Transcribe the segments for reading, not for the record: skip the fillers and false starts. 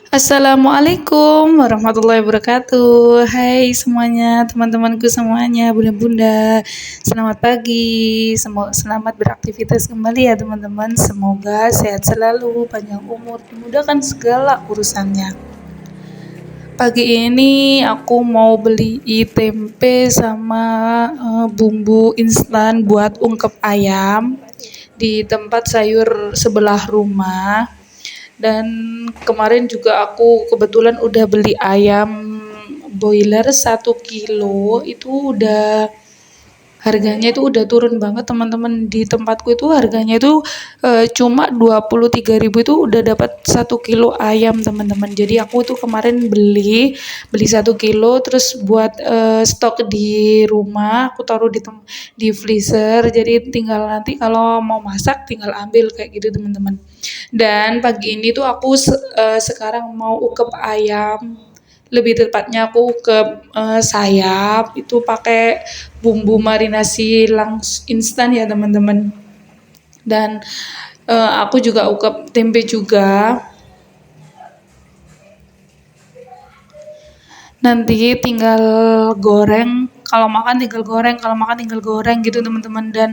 Assalamualaikum warahmatullahi wabarakatuh. Hai semuanya, teman-temanku semuanya, bunda-bunda. Selamat pagi. Selamat beraktivitas kembali ya teman-teman. Semoga sehat selalu, panjang umur, dimudahkan segala urusannya. Pagi ini aku mau beli tempe sama bumbu instan buat ungkep ayam di tempat sayur sebelah rumah. Dan kemarin juga aku kebetulan udah beli ayam boiler 1 kilo, itu udah harganya itu udah turun banget teman-teman. Di tempatku itu harganya itu cuma 23.000 itu udah dapat 1 kilo ayam teman-teman. Jadi aku tuh kemarin beli 1 kilo terus buat stok di rumah, aku taruh di freezer, jadi tinggal nanti kalau mau masak tinggal ambil kayak gitu teman-teman. Dan pagi ini tuh aku sekarang mau ukep ayam. Lebih tepatnya aku ukep sayap itu pakai bumbu marinasi langsung instan ya teman-teman. Dan aku juga ukep tempe juga. Nanti tinggal goreng, kalau makan tinggal goreng, kalau makan tinggal goreng gitu teman-teman. Dan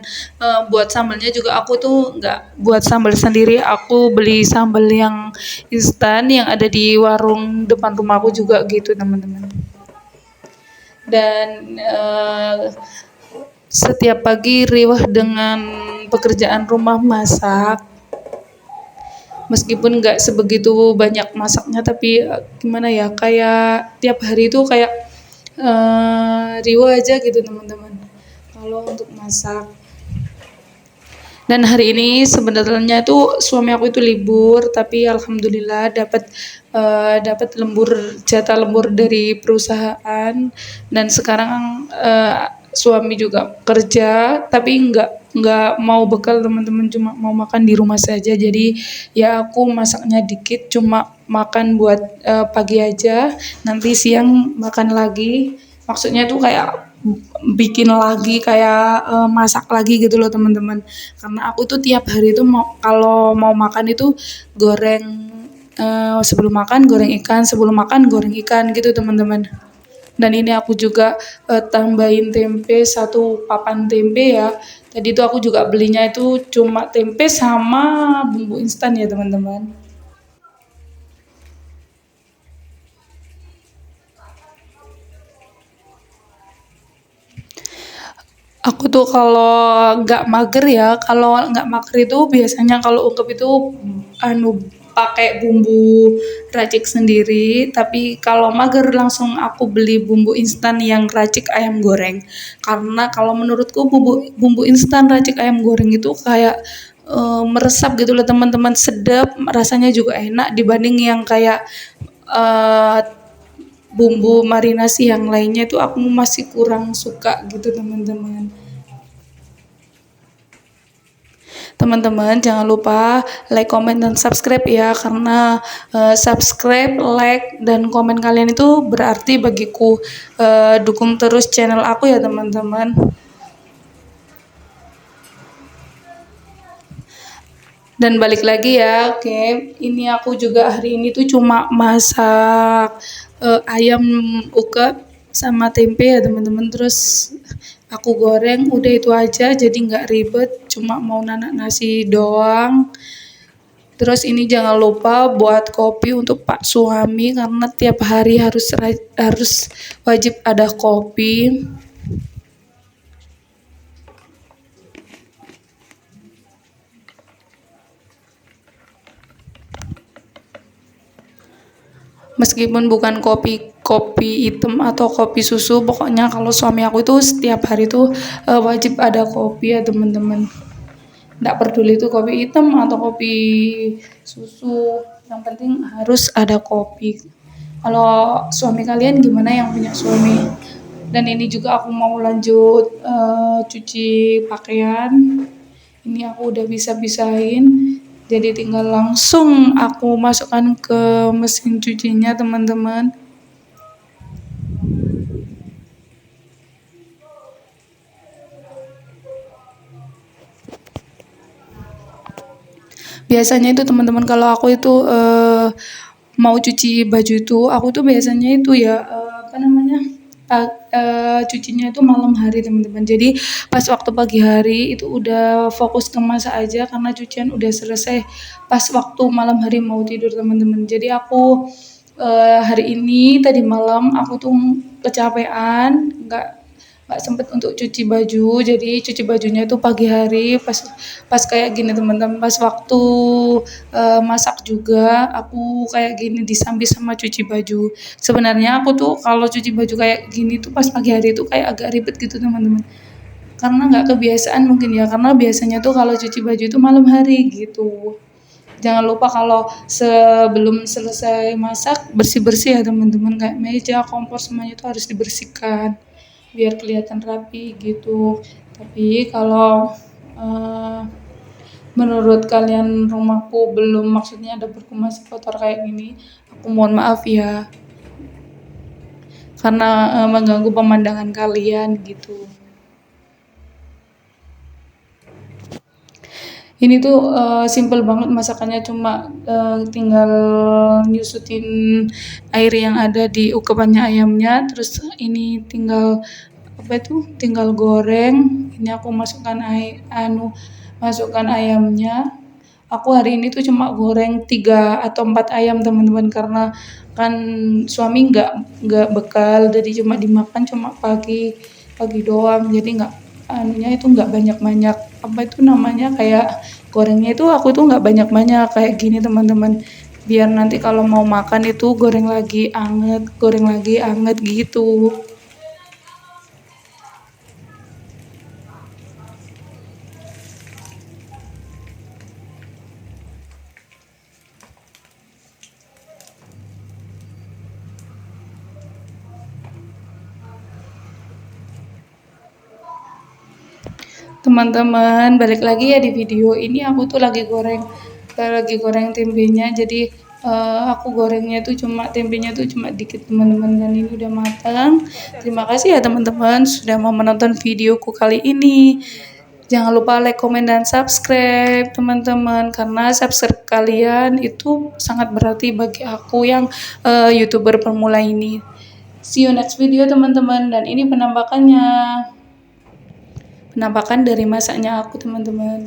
buat sambalnya juga aku tuh nggak buat sambal sendiri, aku beli sambal yang instan yang ada di warung depan rumahku juga gitu teman-teman. Dan setiap pagi riwah dengan pekerjaan rumah masak, meskipun nggak sebegitu banyak masaknya, tapi gimana ya, kayak tiap hari itu kayak riuh aja gitu teman-teman kalau untuk masak. Dan hari ini sebenarnya tuh suami aku itu libur, tapi alhamdulillah dapat jatah lembur dari perusahaan. Dan sekarang suami juga kerja, tapi nggak mau bekal teman-teman, cuma mau makan di rumah saja. Jadi ya aku masaknya dikit, cuma makan buat pagi aja, nanti siang makan lagi. Maksudnya tuh kayak bikin lagi, kayak masak lagi gitu loh teman-teman. Karena aku tuh tiap hari tuh kalau mau makan itu goreng, sebelum makan goreng ikan, sebelum makan goreng ikan gitu teman-teman. Dan ini aku juga tambahin tempe, 1 papan tempe ya. Tadi tuh aku juga belinya itu cuma tempe sama bumbu instan ya teman-teman. Aku tuh kalau nggak mager ya, kalau nggak mager itu biasanya kalau ungkep itu anu pakai bumbu racik sendiri, tapi kalau mager langsung aku beli bumbu instan yang racik ayam goreng. Karena kalau menurutku bumbu bumbu instan racik ayam goreng itu kayak meresap gitu loh teman-teman, sedap, rasanya juga enak dibanding yang kayak eh, bumbu marinasi yang lainnya itu aku masih kurang suka gitu teman-teman. Teman-teman jangan lupa like, comment, dan subscribe ya, karena subscribe, like, dan komen kalian itu berarti bagiku. Dukung terus channel aku ya teman-teman. Dan balik lagi ya, oke. Ini aku juga hari ini tuh cuma masak ayam uket sama tempe ya teman-teman. Terus aku goreng, udah itu aja. Jadi nggak ribet, cuma mau nanak nasi doang. Terus ini jangan lupa buat kopi untuk Pak suami, karena tiap hari harus wajib ada kopi. Meskipun bukan kopi kopi hitam atau kopi susu, pokoknya kalau suami aku itu setiap hari itu wajib ada kopi ya teman-teman. Nggak peduli itu kopi hitam atau kopi susu, yang penting harus ada kopi. Kalau suami kalian gimana yang punya suami? Dan ini juga aku mau lanjut cuci pakaian. Ini aku udah bisa-bisain, jadi tinggal langsung aku masukkan ke mesin cucinya teman-teman. Biasanya itu teman-teman kalau aku itu mau cuci baju itu aku tuh biasanya itu ya apa namanya cucinya itu malam hari teman-teman. Jadi pas waktu pagi hari itu udah fokus ke masak aja karena cucian udah selesai pas waktu malam hari mau tidur teman-teman. Jadi aku hari ini tadi malam aku tuh kecapean, nggak sempet untuk cuci baju, jadi cuci bajunya itu pagi hari pas pas kayak gini teman-teman, pas waktu masak juga aku kayak gini disambi sama cuci baju. Sebenarnya aku tuh kalau cuci baju kayak gini tuh pas pagi hari itu kayak agak ribet gitu teman-teman, karena nggak kebiasaan mungkin ya, karena biasanya tuh kalau cuci baju itu malam hari gitu. Jangan lupa kalau sebelum selesai masak bersih-bersih ya teman-teman, kayak meja, kompor semuanya itu harus dibersihkan biar kelihatan rapi gitu. Tapi kalau eh, menurut kalian rumahku belum, maksudnya ada berkumas kotor kayak gini, aku mohon maaf ya karena mengganggu pemandangan kalian gitu. Ini tuh simple banget masakannya, cuma tinggal nyusutin air yang ada di ukupannya ayamnya, terus ini tinggal apa itu? Tinggal goreng. Ini aku masukkan masukkan ayamnya. Aku hari ini tuh cuma goreng 3 atau 4 ayam teman-teman, karena kan suami nggak bekal, jadi cuma dimakan cuma pagi pagi doang, jadi nggak anunya itu nggak banyak-banyak, apa itu namanya, kayak gorengnya itu aku tuh nggak banyak-banyak kayak gini teman-teman, biar nanti kalau mau makan itu goreng lagi anget gitu. Teman-teman, balik lagi ya di video ini, aku tuh lagi goreng tempenya. Jadi aku gorengnya tuh cuma tempenya tuh cuma dikit teman-teman, dan ini udah matang. Terima kasih ya teman-teman sudah mau menonton videoku kali ini. Jangan lupa like, komen, dan subscribe teman-teman, karena subscribe kalian itu sangat berarti bagi aku yang YouTuber pemula ini. See you next video teman-teman, dan ini penampakan dari masaknya aku teman-teman.